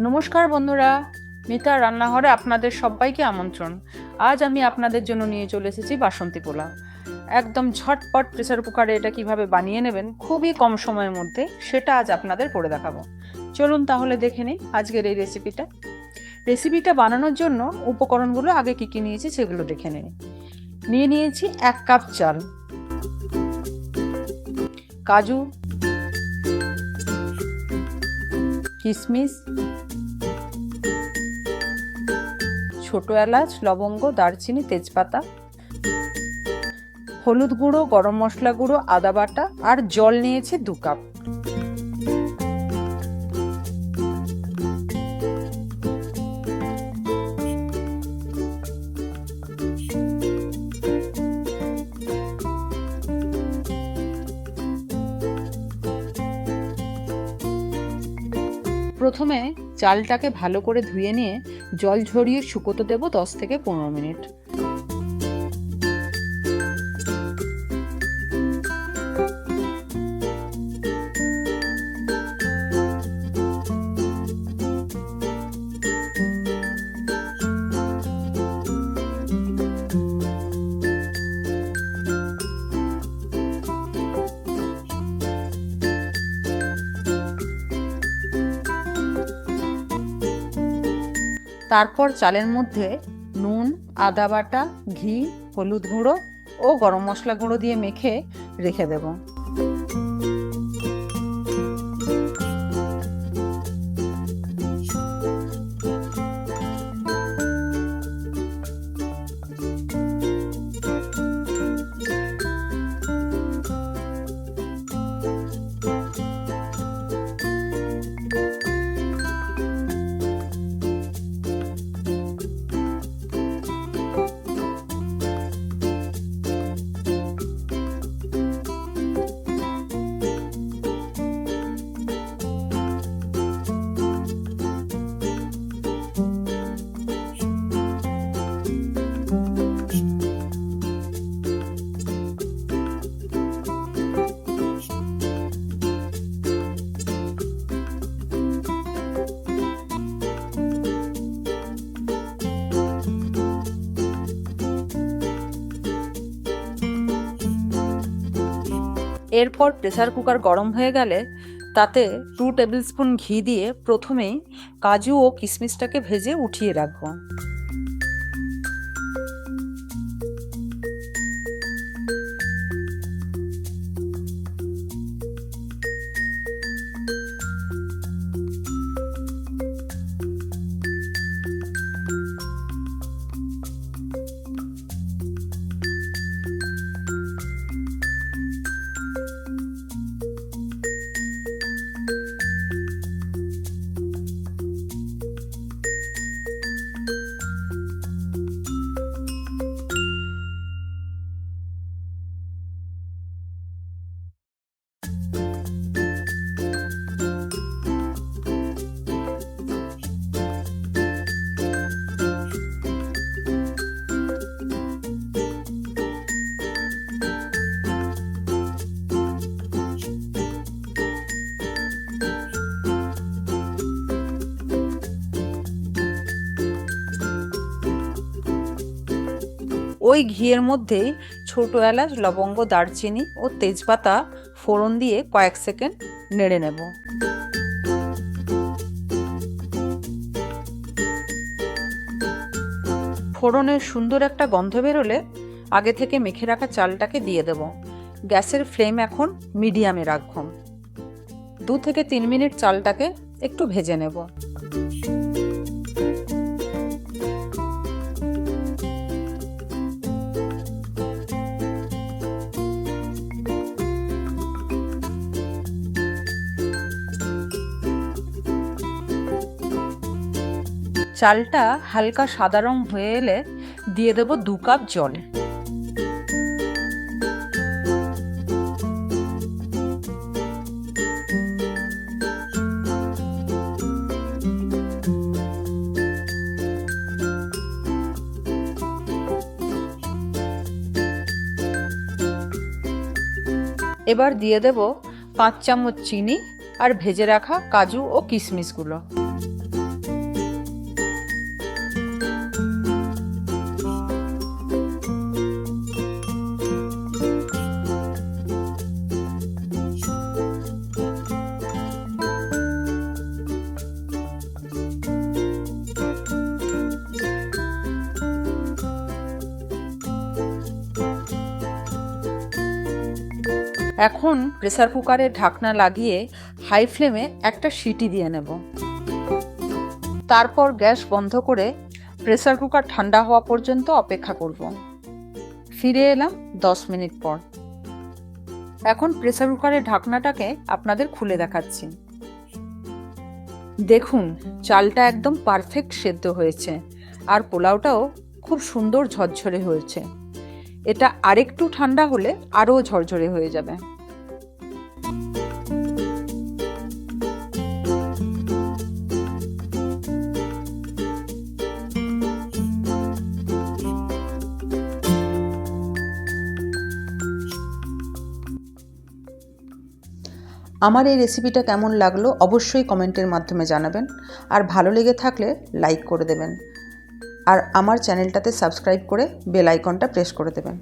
নমস্কার বন্ধুরা, মিতা রান্নাঘরে আপনাদের সবাইকে আমন্ত্রণ। আজ আমি আপনাদের জন্য নিয়ে চলে এসেছি বাসন্তী পোলাও। একদম ঝটপট প্রেসার কুকারে এটা কিভাবে বানিয়ে নেবেন খুবই কম সময়ের মধ্যে, সেটা আজ আপনাদের করে দেখাবো। চলুন তাহলে দেখে নিই আজকের এই রেসিপিটা বানানোর জন্য উপকরণগুলো আগে কি কি নিয়েছি সেগুলো দেখে নিয়েছি 1 কাপ চাল, কাজু, কিশমিশ, ছোট এলাচ, লবঙ্গ, দারচিনি, তেজপাতা, হলুদ গুঁড়ো, গরম মশলা গুঁড়ো, আদা বাটা আর জল নিয়েছি 2 কাপ। প্রথমে চালটাকে ভালো করে ধুয়ে নিয়ে জল ঝরিয়ে শুকোতে দেব 10 থেকে 15 মিনিট। তারপর চালের মধ্যে নুন, আদা বাটা, ঘি, হলুদ গুঁড়ো ও গরম মশলা গুঁড়ো দিয়ে মেখে রেখে দেব। এরপর প্রেসার কুকার গরম হয়ে গেলে তাতে 2 টেবিল স্পুন ঘি দিয়ে প্রথমেই কাজু ও কিশমিশটাকে ভেজে উঠিয়ে রাখবো। ওই ঘিয়ের মধ্যেই ছোট এলাচ, লবঙ্গ, দারচিনি ও তেজপাতা ফোড়ন দিয়ে কয়েক সেকেন্ড নেড়ে নেব। ফোড়নের সুন্দর একটা গন্ধ বেরোলে আগে থেকে মেখে রাখা চালটাকে দিয়ে দেব। গ্যাসের ফ্লেম এখন মিডিয়ামে রাখব। 2 থেকে 3 মিনিট চালটাকে একটু ভেজে নেব। চালটা হালকা সাদা রং হয়ে এলে দিয়ে দেব 2 কাপ জল। এবার দিয়ে দেব 5 চামচ চিনি আর ভেজে রাখা কাজু ও কিশমিশগুলো। এখন প্রেসার কুকারের ঢাকনা লাগিয়ে হাই ফ্লেমে একটা সিটি দিয়ে নেব। তারপর গ্যাস বন্ধ করে প্রেসার কুকার ঠান্ডা হওয়া পর্যন্ত অপেক্ষা করব। ফিরে এলাম 10 মিনিট পর। এখন প্রেসার কুকারের ঢাকনাটাকে আপনাদের খুলে দেখাচ্ছি। দেখুন, চালটা একদম পারফেক্ট সেদ্ধ হয়েছে আর পোলাওটাও খুব সুন্দর ঝরঝরে হয়েছে। এটা আরেকটু ঠান্ডা হলে আরও ঝরঝরে হয়ে যাবে। আমার এই রেসিপিটা কেমন লাগলো অবশ্যই কমেন্টের মাধ্যমে জানাবেন, আর ভালো লেগে থাকলে লাইক করে দেবেন, আর আমার চ্যানেলটাতে সাবস্ক্রাইব করে বেল আইকনটা প্রেস করে দেবেন।